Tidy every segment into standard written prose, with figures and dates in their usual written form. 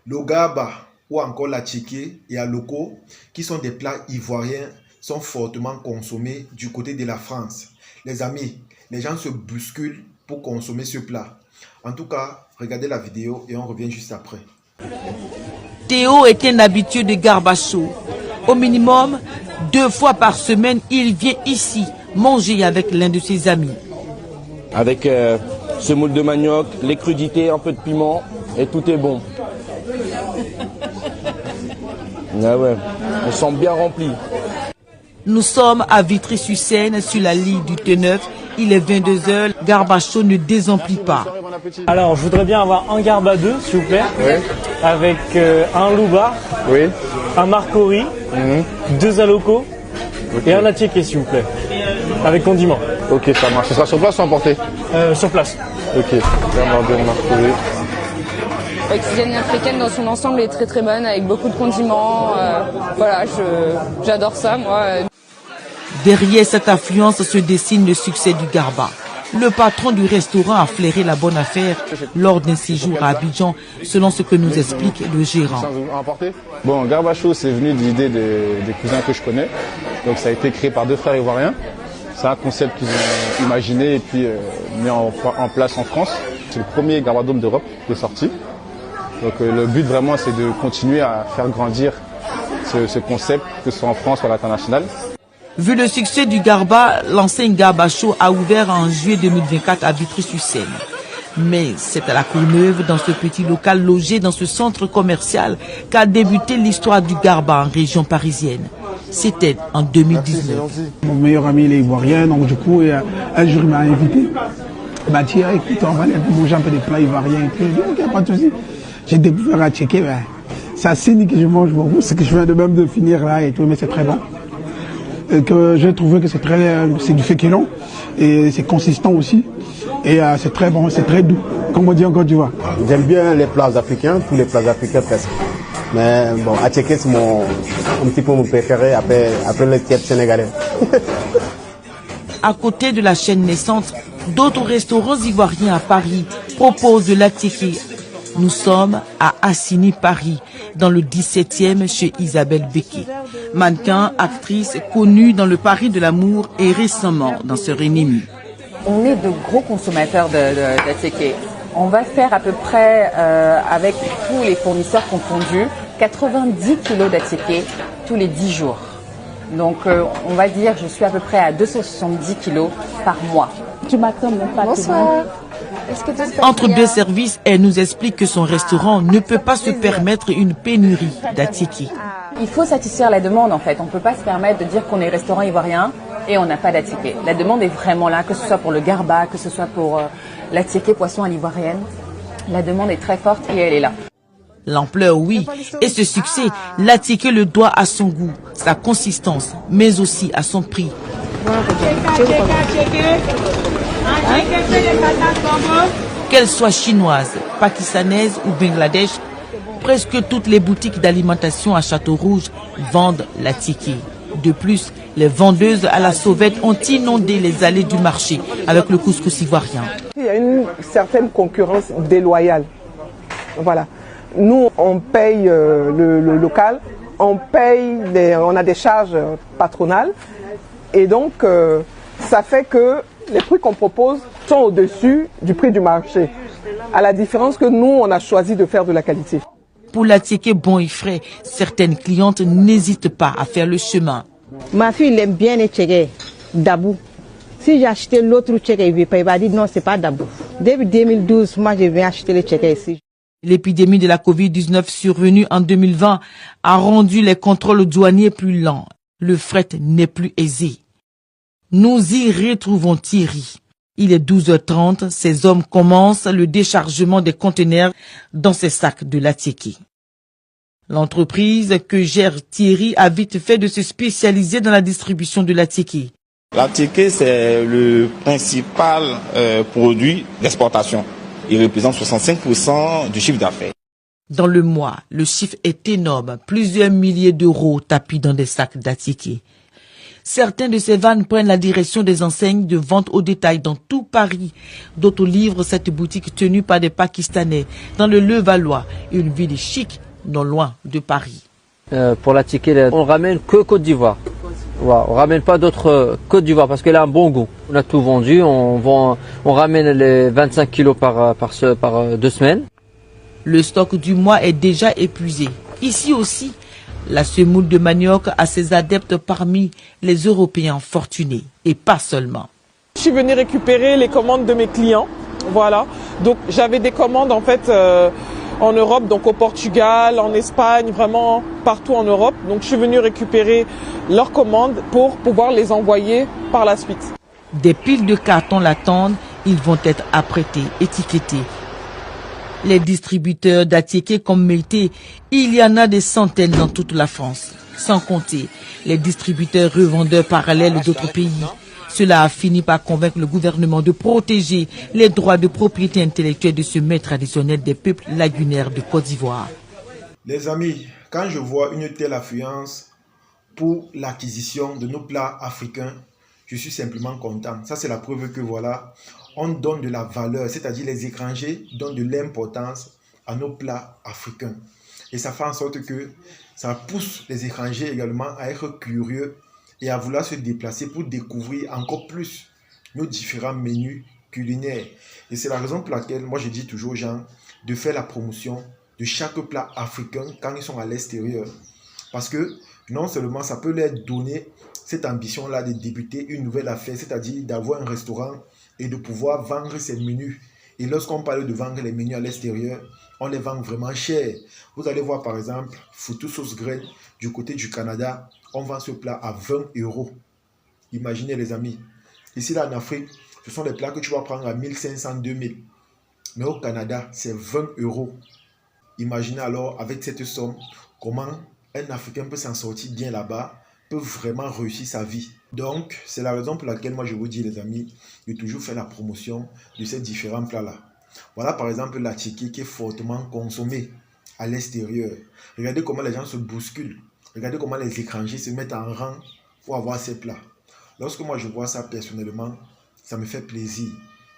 Le gaba ou encore la tchéké et à locaux, qui sont des plats ivoiriens, sont fortement consommés du côté de la France. Les amis, les gens se bousculent pour consommer ce plat. En tout cas, regardez la vidéo et on revient juste après. Théo est un habitué de Garbacho. Au minimum, 2 fois par semaine, il vient ici manger avec l'un de ses amis. Avec semoule de manioc, les crudités, un peu de piment et tout est bon. Ah ouais, on sent bien rempli. Nous sommes à Vitry-sur-Seine, sur la ligne du T9. Il est 22 h, Garbacho ne désemplit pas. Alors, je voudrais bien avoir un garba 2, s'il vous plaît, oui. Avec un loubar, oui. Un marcori, 2 alocos, okay. Et un attiéké, s'il vous plaît, avec condiment. Ok, ça marche. Ce sera sur place ou emporté? Sur place. Ok, garba 2, marcori. La cuisine africaine dans son ensemble est très très bonne, avec beaucoup de condiments. Voilà, j'adore ça, moi. Derrière cette affluence se dessine le succès du Garba. Le patron du restaurant a flairé la bonne affaire lors d'un séjour à Abidjan, selon ce que nous explique le gérant. Bon, Garbacho, c'est venu de l'idée des cousins que je connais. Donc ça a été créé par 2 frères ivoiriens. C'est un concept qu'ils ont imaginé et puis mis en place en France. C'est le premier Garbadome d'Europe qui est sorti. Donc le but vraiment, c'est de continuer à faire grandir ce concept, que ce soit en France ou à l'international. Vu le succès du Garba, l'enseigne Garbacho a ouvert en juillet 2024 à Vitry-sur-Seine. Mais c'est à la Courneuve, dans ce petit local logé dans ce centre commercial, qu'a débuté l'histoire du Garba en région parisienne. C'était en 2019. Mon meilleur ami il est ivoirien, donc du coup, un jour il m'a invité. Il m'a dit, écoute, on va aller manger un peu des plats ivoiriens. Et puis, j'ai dit, ok, pas de souci. J'ai découvert à checker, ben, ça signe que je mange beaucoup, c'est que je viens de même de finir là et tout, mais c'est très bon. Et que j'ai trouvé que c'est du féculent et c'est consistant aussi. Et c'est très bon, c'est très doux, comme on dit en Côte d'Ivoire. J'aime bien les plats africains, tous les plats africains presque. Mais bon, attiéké c'est un petit peu mon préféré après le tiep sénégalais. À côté de la chaîne naissante, d'autres restaurants ivoiriens à Paris proposent de l'attiéké. Nous sommes à Assini, Paris, dans le 17e chez Isabelle Becquet. Mannequin, actrice connue dans le Paris de l'amour et récemment dans ce Rénémi. On est de gros consommateurs d'attiéké. On va faire à peu près, avec tous les fournisseurs confondus, 90 kilos d'attiéké tous les 10 jours. Donc on va dire je suis à peu près à 270 kilos par mois. Tu m'attends même pas. Bonsoir. Entre 2 services, elle nous explique que son restaurant ne peut pas se permettre une pénurie d'attiéké. Il faut satisfaire la demande en fait. On ne peut pas se permettre de dire qu'on est restaurant ivoirien et on n'a pas d'attiéké. La demande est vraiment là, que ce soit pour le garba, que ce soit pour l'attiéké poisson à l'ivoirienne. La demande est très forte et elle est là. L'ampleur, oui, et ce succès, l'attiéké le doit à son goût, sa consistance, mais aussi à son prix. Qu'elle soit chinoise, pakistanaise ou bangladesh, presque toutes les boutiques d'alimentation à Château-Rouge vendent l'attiéké. De plus, les vendeuses à la sauvette ont inondé les allées du marché avec le couscous ivoirien. Il y a une certaine concurrence déloyale. Voilà. Nous, on paye le local, on a des charges patronales et donc ça fait que les prix qu'on propose sont au-dessus du prix du marché. À la différence que nous, on a choisi de faire de la qualité. Pour l'attiéké bon et frais, certaines clientes n'hésitent pas à faire le chemin. Ma fille aime bien les tchégués, Dabou. Si j'ai acheté l'autre tchégué, il va dire non, c'est pas Dabou. Depuis 2012, moi je viens acheter les tchégués ici. L'épidémie de la Covid-19 survenue en 2020 a rendu les contrôles douaniers plus lents. Le fret n'est plus aisé. Nous y retrouvons Thierry. Il est 12h30. Ces hommes commencent le déchargement des conteneurs dans ces sacs de l'attiéké. L'entreprise que gère Thierry a vite fait de se spécialiser dans la distribution de l'attiéké. L'attiéké, c'est le principal produit d'exportation. Il représente 65% du chiffre d'affaires. Dans le mois, le chiffre est énorme. Plusieurs milliers d'euros tapis dans des sacs d'attiéké. Certains de ces vannes prennent la direction des enseignes de vente au détail dans tout Paris. D'autres livrent cette boutique tenue par des Pakistanais dans le Levallois, une ville chic non loin de Paris. Pour la ticket, on ramène que Côte d'Ivoire. Voilà, on ramène pas d'autres Côte d'Ivoire parce qu'elle a un bon goût. On a tout vendu, on ramène les 25 kilos par 2 semaines. Le stock du mois est déjà épuisé. Ici aussi, la semoule de manioc a ses adeptes parmi les Européens fortunés et pas seulement. Je suis venue récupérer les commandes de mes clients. Voilà. Donc j'avais des commandes en fait en Europe, donc au Portugal, en Espagne, vraiment partout en Europe. Donc je suis venue récupérer leurs commandes pour pouvoir les envoyer par la suite. Des piles de cartons l'attendent, ils vont être apprêtés, étiquetés. Les distributeurs d'Atiéké comme Mété, il y en a des centaines dans toute la France. Sans compter les distributeurs revendeurs parallèles d'autres pays. Cela a fini par convaincre le gouvernement de protéger les droits de propriété intellectuelle de ce mets traditionnel des peuples lagunaires de Côte d'Ivoire. Les amis, quand je vois une telle affluence pour l'acquisition de nos plats africains, je suis simplement content. Ça, c'est la preuve que voilà, on donne de la valeur, c'est-à-dire les étrangers donnent de l'importance à nos plats africains. Et ça fait en sorte que ça pousse les étrangers également à être curieux et à vouloir se déplacer pour découvrir encore plus nos différents menus culinaires. Et c'est la raison pour laquelle moi je dis toujours aux gens de faire la promotion de chaque plat africain quand ils sont à l'extérieur. Parce que non seulement ça peut leur donner cette ambition-là de débuter une nouvelle affaire, c'est-à-dire d'avoir un restaurant et de pouvoir vendre ses menus. Et lorsqu'on parle de vendre les menus à l'extérieur, on les vend vraiment cher. Vous allez voir par exemple, foutu sauce graine du côté du Canada, on vend ce plat à 20 €. Imaginez les amis. Ici là en Afrique, ce sont des plats que tu vas prendre à 1500, 2000. Mais au Canada, c'est 20 €. Imaginez alors avec cette somme, comment un Africain peut s'en sortir bien là-bas, peut vraiment réussir sa vie. Donc, c'est la raison pour laquelle moi je vous dis les amis, de toujours faire la promotion de ces différents plats-là. Voilà par exemple la tiéké qui est fortement consommée à l'extérieur. Regardez comment les gens se bousculent. Regardez comment les étrangers se mettent en rang pour avoir ces plats. Lorsque moi je vois ça personnellement, ça me fait plaisir.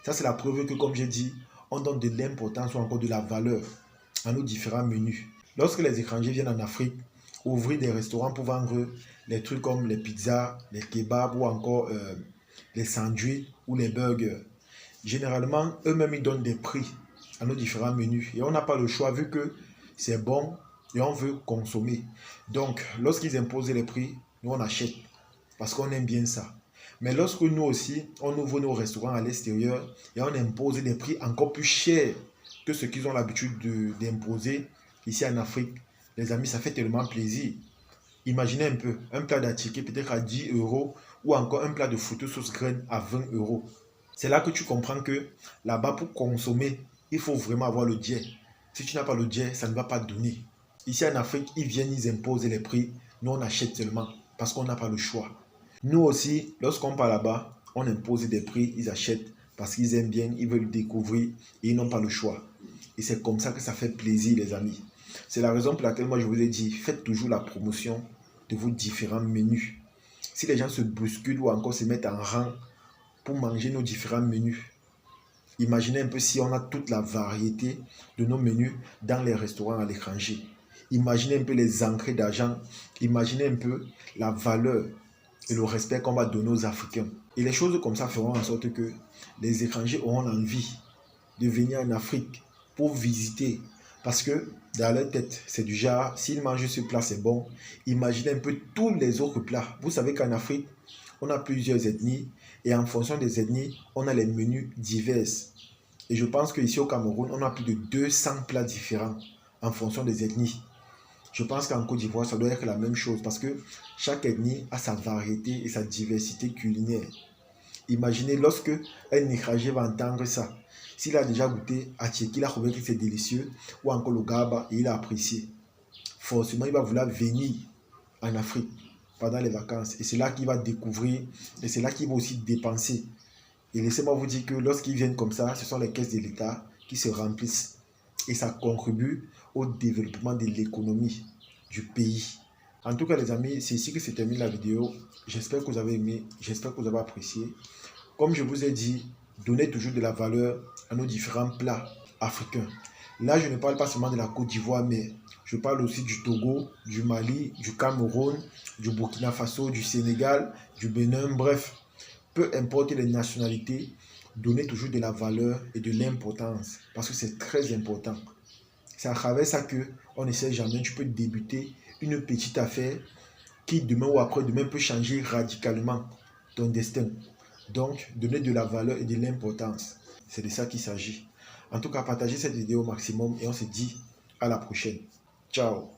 Ça c'est la preuve que comme j'ai dit, on donne de l'importance ou encore de la valeur à nos différents menus. Lorsque les étrangers viennent en Afrique, ouvrir des restaurants pour vendre les trucs comme les pizzas, les kebabs ou encore les sandwichs ou les burgers. Généralement, eux-mêmes ils donnent des prix à nos différents menus et on n'a pas le choix vu que c'est bon et on veut consommer. Donc, lorsqu'ils imposent les prix, nous on achète parce qu'on aime bien ça. Mais lorsque nous aussi, on ouvre nos restaurants à l'extérieur et on impose des prix encore plus chers que ce qu'ils ont l'habitude d'imposer ici en Afrique, les amis, ça fait tellement plaisir. Imaginez un peu, un plat d'atiéké peut-être à 10 € ou encore un plat de foutu sauce graine à 20 €. C'est là que tu comprends que là-bas, pour consommer, il faut vraiment avoir le djet. Si tu n'as pas le djet, ça ne va pas donner. Ici en Afrique, ils viennent, ils imposent les prix. Nous, on achète seulement parce qu'on n'a pas le choix. Nous aussi, lorsqu'on part là-bas, on impose des prix, ils achètent parce qu'ils aiment bien, ils veulent découvrir et ils n'ont pas le choix. Et c'est comme ça que ça fait plaisir, les amis. C'est la raison pour laquelle moi je vous ai dit, faites toujours la promotion de vos différents menus. Si les gens se bousculent ou encore se mettent en rang pour manger nos différents menus, imaginez un peu si on a toute la variété de nos menus dans les restaurants à l'étranger. Imaginez un peu les entrées d'argent, imaginez un peu la valeur et le respect qu'on va donner aux Africains. Et les choses comme ça feront en sorte que les étrangers auront envie de venir en Afrique pour visiter. Parce que dans leur tête, c'est du genre, s'ils mangent ce plat, c'est bon. Imaginez un peu tous les autres plats. Vous savez qu'en Afrique, on a plusieurs ethnies. Et en fonction des ethnies, on a les menus divers. Et je pense qu'ici au Cameroun, on a plus de 200 plats différents en fonction des ethnies. Je pense qu'en Côte d'Ivoire, ça doit être la même chose. Parce que chaque ethnie a sa variété et sa diversité culinaire. Imaginez lorsque un étranger va entendre ça. S'il a déjà goûté à Tiéké, il a trouvé que c'est délicieux, ou encore le Gaba, et il a apprécié. Forcément, il va vouloir venir en Afrique pendant les vacances. Et c'est là qu'il va découvrir, et c'est là qu'il va aussi dépenser. Et laissez-moi vous dire que lorsqu'ils viennent comme ça, ce sont les caisses de l'État qui se remplissent. Et ça contribue au développement de l'économie du pays. En tout cas, les amis, c'est ici que se termine la vidéo. J'espère que vous avez aimé, j'espère que vous avez apprécié. Comme je vous ai dit, donnez toujours de la valeur à nos différents plats africains. Là, je ne parle pas seulement de la Côte d'Ivoire, mais je parle aussi du Togo, du Mali, du Cameroun, du Burkina Faso, du Sénégal, du Bénin, bref. Peu importe les nationalités, donnez toujours de la valeur et de l'importance parce que c'est très important. C'est à travers ça qu'on ne sait jamais, tu peux débuter une petite affaire qui demain ou après-demain peut changer radicalement ton destin. Donc, donner de la valeur et de l'importance. C'est de ça qu'il s'agit. En tout cas, partagez cette vidéo au maximum et on se dit à la prochaine. Ciao.